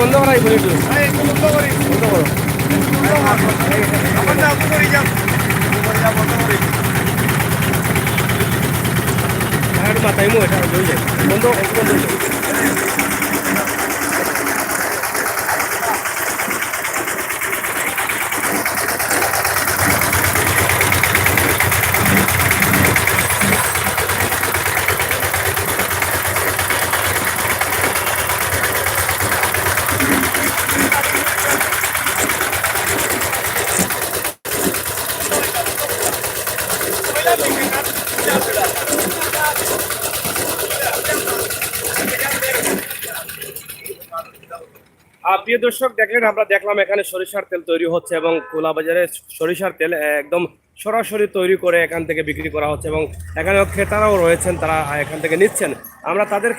বন্ধ করাই বলি বন্ধ করো মাথায় এটা বন্ধ বন্ধ প্রিয় দর্শক দেখলেন, আমরা দেখলাম এখানে সরিষার তেল তৈরি হচ্ছে এবং কোলাবাজারে সরিষার তেল একদম সরাসরি তৈরি করে এখান থেকে বিক্রি করা হচ্ছে এবং এখানে ক্রেতারাও রয়েছেন, তারা এখান থেকে নিচ্ছেন। আমরা তাদের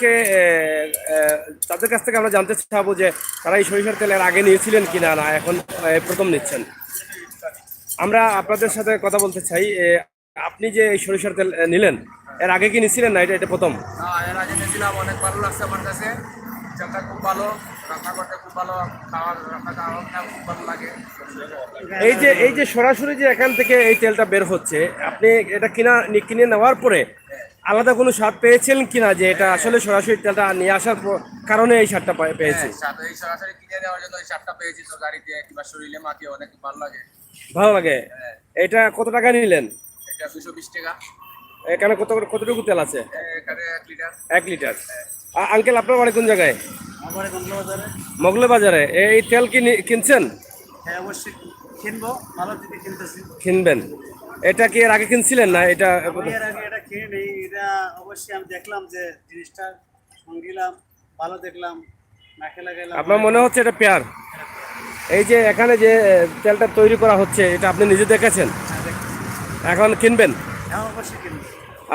কাছ থেকে আমরা জানতে চাবো যে তারা এই সরিষার তেল এর আগে নিয়েছিলেন কিনা, না এখন প্রথম নিচ্ছেন। আমরা আপনাদের সাথে কথা বলতে চাই, আপনি যে এই সরিষার তেল নিলেন এর আগে কি নিয়েছিলেন না এটা প্রথম? এর আগে নিয়েছিলাম, অনেক ভালো লাগছে আমার কাছে। তেলটা খুব ভালো, রান্না করতে খুব ভালো, রান্না খুব ভালো লাগে। এই যে সরাসরি যে এখান থেকে এই তেলটা বের হচ্ছে, আপনি এটা কিনে নেওয়ার পরে আলাদা কোনো স্বাদ পেয়েছেন কিনা, যে এটা আসলে সরাসরি তেলটা নিয়ে আসার কারণে এই স্বাদটা পেয়েছি? এই সরাসরি কিনে নেওয়ার জন্য এই স্বাদটা পেয়েছি, তো গাড়িতে কিংবা শরীরে মাখিয়ে অনেক ভালো লাগে। ভালো লাগে। এটা কত টাকা নিলেন? এটা 220 টাকা। এখানে কতটুকু তেল আছে? এখানে 1 লিটার। 1 লিটার। আঙ্কেল, আপনার বাড়ি কোন জায়গায়? মোগলে বাজারে। এই তেল কিনছেন? হ্যাঁ, অবশ্যই কিনবো, ভালো যদি কিনবেন। এটা কি এর আগে কিনছিলেন না? এটা এর আগে এটা কিনে নেই, এটা অবশ্যই আমি দেখলাম যে জিনিসটা সঙ্গিলাম, ভালো দেখলাম, নাকে লাগাইলাম। আপনার মনে হচ্ছে এটা পেয়ার? এই যে এখানে যে তেলটা তৈরি করা হচ্ছে, এটা আপনি নিজে দেখেছেন? এখন কিনবেন? হ্যাঁ, অবশ্যই কিনবো।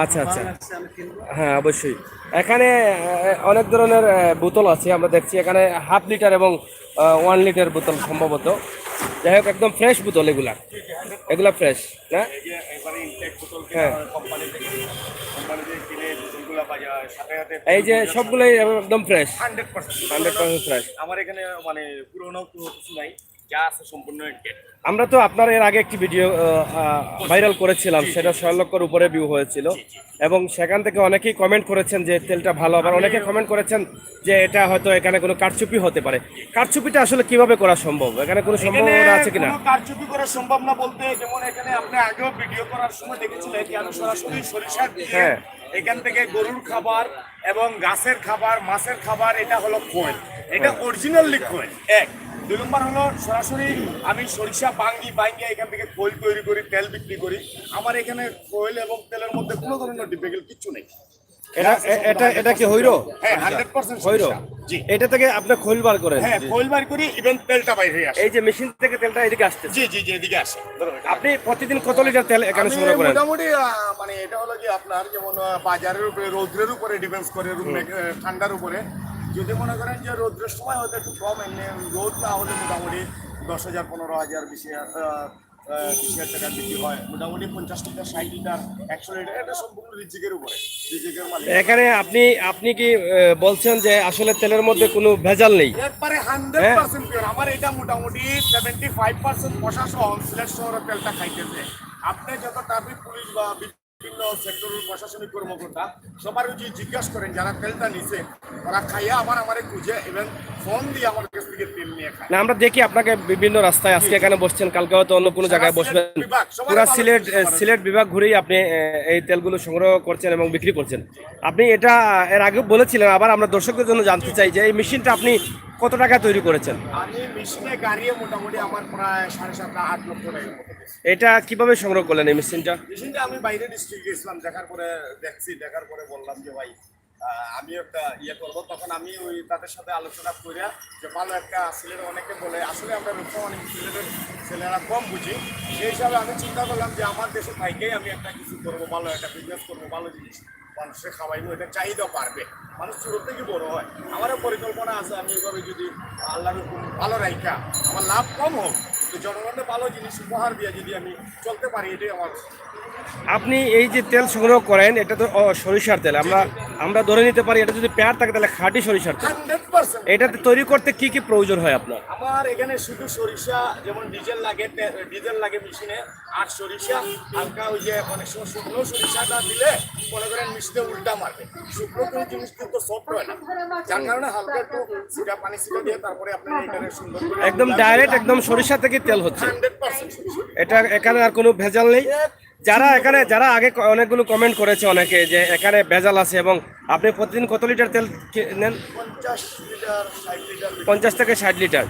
আচ্ছা আচ্ছা, হ্যাঁ অবশ্যই। এখানে অনেক ধরনের বোতল আছে, আমরা দেখছি এখানে 1/2 লিটার এবং 1 লিটার বোতল সম্ভবত। যাই হোক, একদম ফ্রেশ বোতল এগুলা ফ্রেশ না? হ্যাঁ, এই যে সবগুলোই একদম ফ্রেশ, 100% ফ্রেশ। আমার এখানে মানে পুরোনো কিছু নাই, যা আছে সম্পূর্ণ। আমরা তো আপনার এর আগে একটি ভিডিও ভাইরাল করেছিলাম, সেটা 6 লক্ষের উপরে ভিউ হয়েছিল এবং সেখান থেকে অনেকেই কমেন্ট করেছেন যে তেলটা ভালো, আবার অনেকে কমেন্ট করেছেন যে এটা হয়তো এখানে কোনো কারচুপি হতে পারে। কারচুপিটা আসলে কিভাবে করা সম্ভব? এখানে কোনো সম্ভাবনা আছে কিনা? কারচুপি করা সম্ভব না বলতে, যেমন এখানে আপনি আগেও ভিডিও করার সময় দেখেছিলেন যে আমি সরাসরি সরিষা দিয়ে এখান থেকে গরুর খাবার এবং গাছের খাবার, মাছের খাবার, এটা হলো খোল, এটা অরিজিনালি খোল। 1 2 নম্বর হলো সরাসরি আমি সরিষা বাইঙ্গা এখান থেকে খোল তৈরি করি, তেল বিক্রি করি। আমার এখানে খোল এবং তেলের মধ্যে কোনো ধরনের ডিফেক্ট কিচ্ছু নেই। এটা কি হইরো? হ্যাঁ, 100% হইরো। জি, এটা থেকে আপনি খোল বার করেন? হ্যাঁ, খোল বার করি, ইভেন তেলটা বাইরে আসে। এই যে মেশিন থেকে তেলটা এদিকে আসছে? জি জি জি, এদিকে আসে। আপনি প্রতিদিন কত লিটার তেল এখানে সংগ্রহ করেন? মোটামুটি মানে এটা হলো কি আপনার যেমন বাজারের উপরে, রৌদ্রের উপরে ডিপেন্ডস করে, ঠান্ডার উপরে। যদি মনে করেন যে রৌদ্রের সময় হয়তো একটু কম, এমনি রোদ না হলে মোটামুটি 10,000 15,000 20,000 টাকা বিক্রি হয়। মোটামুটি 50 লিটার 60 লিটার 100 লিটার, এটা সম্পূর্ণ রিজিকের উপরে, রিজিকের মালিক। এখানে আপনি কি বলছেন যে আসলে তেলের মধ্যে কোনো ভেজাল নেই? একবারে 100% পিওর। আমার এটা মোটামুটি 75% প্রশাসন সিলেট শহরের তেলটা খাইতেছে। আপনি যত ট্রাফিক পুলিশ বা বিভিন্ন সেক্টরের প্রশাসনিক কর্মকর্তা সবার উচিত জিজ্ঞাসা করেন যারা তেলটা নিছে, ওরা খাইয়া আমারে খুঁজে এবং ফোন দিয়ে আমার কাছ থেকে তেল নিয়ে খায়। না, আমরা দেখি আপনাকে বিভিন্ন রাস্তায়, আজকে এখানে বসছেন, কালকে হয়তো অন্য কোনো জায়গায় বসবেন। পুরা সিলেট বিভাগ ঘুরেই আপনি এই তেলগুলো সংগ্রহ করছেন এবং বিক্রি করছেন। আপনি এটা এর আগে বলেছিলেন, আবার আমরা দর্শকদের জন্য জানতে চাই যে এই মেশিনটা আপনি কত টাকা তৈরি করেছেন? আমি মেশিনে গাড়িয়ে মোটামুটি আমার প্রায় 7.5-8 লক্ষ টাকা। এটা কিভাবে সংগ্রহ করলেন এই মেশিনটা? আমি বাইরে ডিস্ট্রিক্ট গেছিলাম, দেখার পরে বললাম যে ভাই আমি একটা করবো। তখন আমি ওই তাদের সাথে আলোচনা করে যে ভালো একটা সিলেটের, অনেকে বলে আসলে আমরা অনেক সিলেটের ছেলেরা কম বুঝি, সেই হিসাবে আমি চিন্তা করলাম যে আমার দেশে থাকেই আমি একটা কিছু করবো, ভালো একটা বিজনেস করবো, ভালো জিনিস। মানুষের খাওয়াইবো, এটা চাহিদা পারবে, মানুষ ছোট থেকে বড় হয়। আমারও পরিকল্পনা আছে, আমি এভাবে যদি আল্লাহর হুকুম ভালো রাইখা আমার লাভ কম হোক, তো জনগণের ভালো জিনিস উপহার দিয়ে যদি আমি চলতে পারি, এটাই আমার। আপনি এই যে তেল সংগ্রহ করেন এটা তো সরিষার তেল, আমরা ধরে নিতে পারি এটা যদি পেয়ার থাকে তাহলে খাঁটি সরিষার তেল। 100% এটা তৈরি করতে কি কি প্রয়োজন হয় আপনার? আমার এখানে শুধু সরিষা, যেমন ডিজেল লাগে মেশিনে, আর সরিষা হালকা ওই যে মানে শুকনো সরিষাটা দিলে মনে করেন মিশতে উল্টা মারবে, শুকনো কোনো জিনিস কিন্তু সফট হয় না, যার কারণে হালকা একটু সিটা পানি সিটা দিয়ে তারপরে আপনার এখানে সুন্দর করে একদম ডাইরেক্ট একদম সরিষা থেকে তেল হচ্ছে 100% সরিষা। এটা, এখানে আর কোনো ভেজাল নেই। যারা আগে অনেকগুলো কমেন্ট করেছে অনেকে যে এখানে ভেজাল আছে, এবং আপনি প্রতিদিন কত লিটার তেল নেন? 50 লিটার 60 লিটার 50 থেকে 60 লিটার।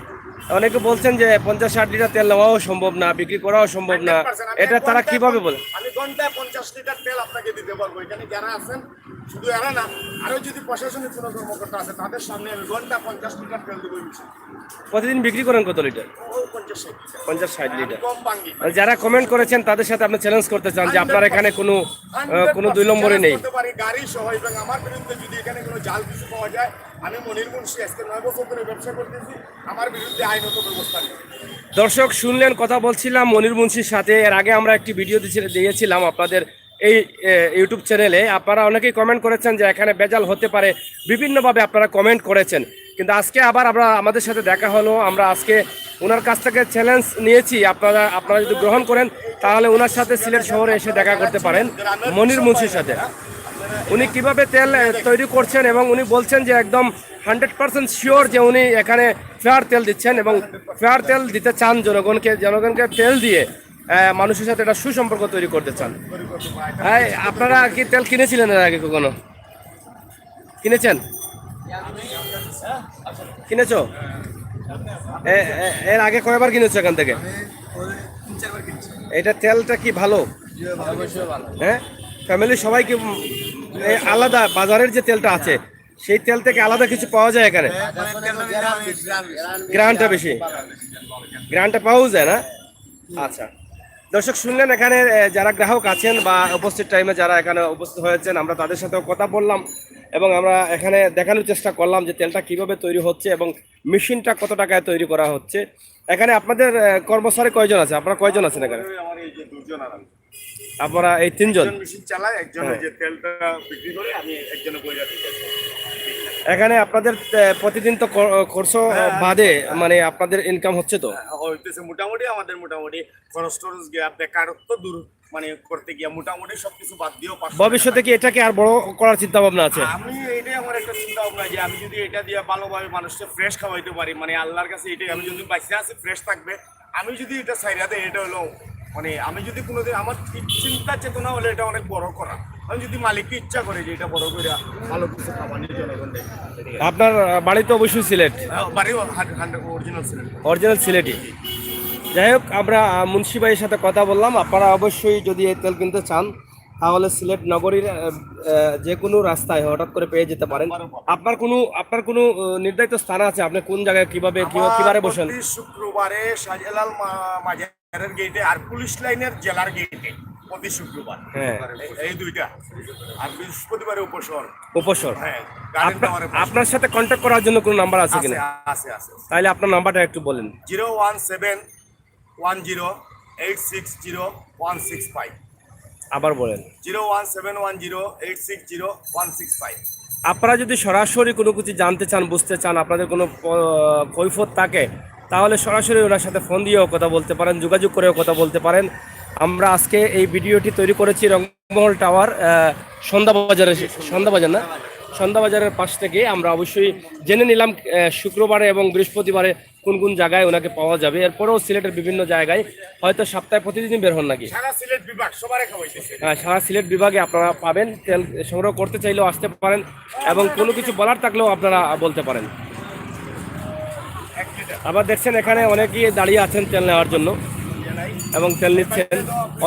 অনেকে বলছেন যে 50-60 লিটার তেল নেওয়াও সম্ভব না, বিক্রি করাও সম্ভব না, 100% এটা তারা কিভাবে বলে? আমি ঘন্টায় 50 লিটার তেল আপনাকে দিতে পারবো। এখানে যারা আছেন, শুধু এরা না, আরো যদি প্রশাসনিক কোনো কর্মকর্তা আছে তাদের সামনে আমি ঘন্টা 50 লিটার তেল দেবো মিশন। প্রতিদিন বিক্রি করেন কত লিটার? ওই 50-60 লিটার 50-60 লিটার। কম ভাঙ্গি। আর যারা কমেন্ট করেছেন তাদের সাথে আপনি চ্যালেঞ্জ করতে চান যে আপনার এখানে কোনো দুই নম্বরে নেই। করতে পারি গাড়ি সহ, এবং আমার বিরুদ্ধে যদি এখানে কোনো জাল কিছু পাওয়া যায়, আমি মনির মুন্সি আজকে 9 বছর ধরে ব্যবসা করতেছি, আমার বিরুদ্ধে আইনত ব্যবস্থা নেই। দর্শক শুনলেন, কথা বলছিলাম মনির মুন্সির সাথে। এর আগে আমরা একটি ভিডিও দিয়েছিলাম আপনাদের এই ইউটিউব চ্যানেলে। আপনারা অনেকেই কমেন্ট করেছেন যে এখানে ভেজাল হতে পারে, বিভিন্নভাবে আপনারা কমেন্ট করেছেন, কিন্তু আজকে আবার আমাদের সাথে দেখা হলো। আমরা আজকে ওনার কাছ থেকে চ্যালেঞ্জ নিয়েছি, আপনারা যদি গ্রহণ করেন তাহলে ওনার সাথে সিলেট শহরে এসে দেখা করতে পারেন মনির মুন্সির সাথে। উনি কিভাবে তেল তৈরি করছেন, এবং উনি বলছেন যে একদম 100% শিওর যে উনি এখানে ফেয়ার তেল দিচ্ছেন, এবং ফেয়ার তেল দিতে চান জনগণকে তেল দিয়ে মানুষের সাথে একটা সুসম্পর্ক তৈরি করতে চান। আপনারা কি তেল কিনেছিলেন এর আগে কখনো? কিনেছেন? কিনেছো? এর আগে কয়বার কিনেছো এখান থেকে? এটা তেলটা কি ভালো? হ্যাঁ, ফ্যামিলি সবাই কি আলাদা? বাজারের যে তেলটা আছে সেই তেল থেকে আলাদা কিছু পাওয়া যায় এখানে? গ্রানটা বেশি, গ্রানটা পাওয়া যায় না? আচ্ছা দর্শক শুনলেন, এখানে যারা গ্রাহক আছেন বা উপস্থিত টাইমে যারা এখানে উপস্থিত হয়েছেন, আমরা তাদের সাথেও কথা বললাম, এবং আমরা এখানে দেখানোর চেষ্টা করলাম যে তেলটা কিভাবে তৈরি হচ্ছে এবং মেশিনটা কত টাকায় তৈরি করা হচ্ছে। এখানে আপনাদের কর্মচারী কয়জন আছে? আপনারা কয়জন আছেন এখানে? আমার এই যে দুজন আর আমি। আপনারা এই তিনজন মেশিন চালায়, একজন ওই যে তেলটা বিক্রি করে, আমি একজনে বইরা দিই। এখানে আপনাদের প্রতিদিন তো খরচ বাদে মানে আপনাদের ইনকাম হচ্ছে তো? হইতেছে মোটামুটি, আমাদের মোটামুটি খরচ টরচ গিয়া বেকারত্ব দূর মানে করতে গিয়া মোটামুটি সবকিছু বাদ দিয়েও ভবিষ্যতে কি এটাকে আর বড় করার চিন্তা ভাবনা আছে? আমি এটাই আমার একটা চিন্তা ভাবনা যে আমি যদি এটা দিয়ে ভালোভাবে মানুষকে ফ্রেশ খাওয়াইতে পারি, মানে আল্লাহর কাছে এটাই, আমি যদি বাইসে আছি ফ্রেশ থাকবে, আমি যদি এটা ছাইরা দেই, এটা হলো মানে আমি যদি কোনোদিন আমার চিন্তা চেতনা হলে এটা অনেক বড় করা, আমি যদি মালিককে ইচ্ছা করে যে এটা বড় করে ভালো কিছু খাওয়ানোর জনগণ। আপনার বাড়ি তো অবশ্যই সিলেট? বাড়ি অরিজিনাল সিলেট। অরিজিনাল সিলেটই। যাই হোক, আমরা মুন্সি ভাইয়ের সাথে কথা বললাম। আপনারা অবশ্যই যদি এই তেল কিনতে চান তাহলে সিলেট নগরীর যে কোনো রাস্তায় হঠাৎ করে পেয়ে যেতে পারেন। আপনার কোনো নির্ধারিত স্থান আছে? আপনি কোন জায়গায় কিভাবে বসেন? শুক্রবারে শাহজালাল মাজারের গেটে আর পুলিশ লাইনের জেলার গেটে প্রতি শুক্রবার, হ্যাঁ এই দুইটা, আর বৃহস্পতিবারে উপসর। হ্যাঁ, আপনার সাথে কন্ট্যাক্ট করার জন্য কোনো নাম্বার আছে কিনা? আছে। তাহলে আপনার নাম্বারটা একটু বলেন। 01710860165। আবার বলেন। 01710860165। আপনারা যদি সরাসরি কোনো কিছু জানতে চান, বুঝতে চান, আপনাদের কোনো কৈফিয়ত থাকে, তাহলে সরাসরি ওনার সাথে ফোন দিয়েও কথা বলতে পারেন, যোগাযোগ করেও কথা বলতে পারেন। আমরা আজকে এই ভিডিওটি তৈরি করেছি রংমহল টাওয়ার সন্ধ্যাবাজারের পাশ থেকে। আমরা অবশ্যই জেনে নিলাম শুক্রবারে এবং বৃহস্পতিবারে কোন কোন জায়গায় ওনাকে পাওয়া যাবে। এরপরেও সিলেটের বিভিন্ন জায়গায় হয়তো সপ্তাহে প্রতিদিন বের হন নাকি? সারা সিলেট বিভাগ সবারে খাওয়াইতেছে। হ্যাঁ, সারা সিলেট বিভাগে আপনারা পাবেন। তেল সংগ্রহ করতে চাইলেও আসতে পারেন, এবং কোনো কিছু বলার থাকলেও আপনারা বলতে পারেন। আবার দেখছেন এখানে অনেকেই দাঁড়িয়ে আছেন তেল নেওয়ার জন্য এবং তেল নিচ্ছেন।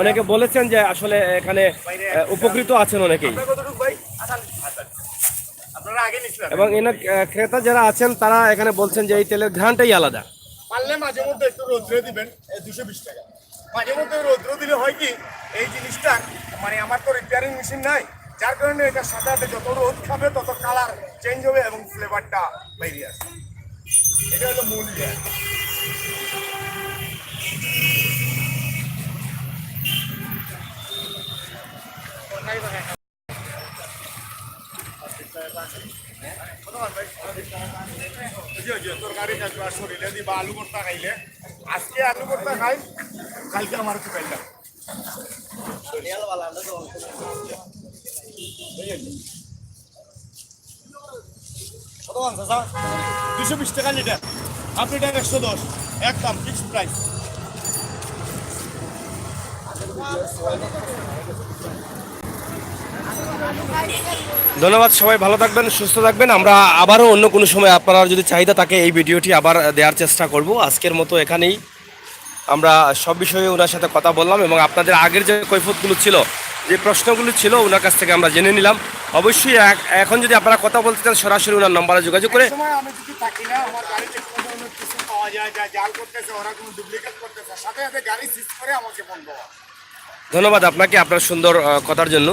অনেকে বলেছেন যে আসলে এখানে উপকৃত আছেন অনেকেই, এবং এনার ক্রেতা যারা আছেন তারা এখানে বলছেন যে এই তেলের ঘ্রাণটাই আলাদা। পারলে মাঝে মধ্যে একটু রৌদ্রে দিবেন, 220 টাকা মাঝে মধ্যে রৌদ্র দিলে হয় কি, এই জিনিসটা মানে আমার তো রিপেয়ারিং মেশিন নাই, যার কারণে এটার সাথে সাথে যত রোদ খাবে তত কালার চেঞ্জ হবে এবং ফ্লেভারটা বেরিয়ে আসবে। এটা হলো মূল ইয়ে। তরকারি শরীরে দিবা আলু ভর্তা খাইলে, আজকে আলু ভর্তা খাই, কালকে আমার একটু খাইলাম। কত দাম চাচা? 220 টাকা লিটার, হাফ লিটার 110, একদম ফিক্সড প্রাইস। ধন্যবাদ, সবাই ভালো থাকবেন, সুস্থ থাকবেন। আমরা আবারও অন্য কোনো সময় আপনারা যদি চাহিদা থাকে এই ভিডিওটি আবার দেওয়ার চেষ্টা করব। আজকের মতো এখানেই আমরা সব বিষয়ে ওনার সাথে কথা বললাম এবং আপনাদের আগের যে কৈফিয়তগুলো ছিল, যে প্রশ্নগুলো ছিল ওনার কাছ থেকে আমরা জেনে নিলাম। অবশ্যই এখন যদি আপনারা কথা বলতে চান সরাসরি ওনার নম্বরে যোগাযোগ করে। সময় আমি যদি থাকি না, আমার গাড়িতে কোনো ধরনের কিছু পাওয়া যায়, যা জাল করতেছে ওরা কোনো ডুপ্লিকেট করতেছে, সাথে সাথে গাড়ি সিজ করে আমাকে ফোন দেওয়া। ধন্যবাদ আপনাকে আপনার সুন্দর কথার জন্য।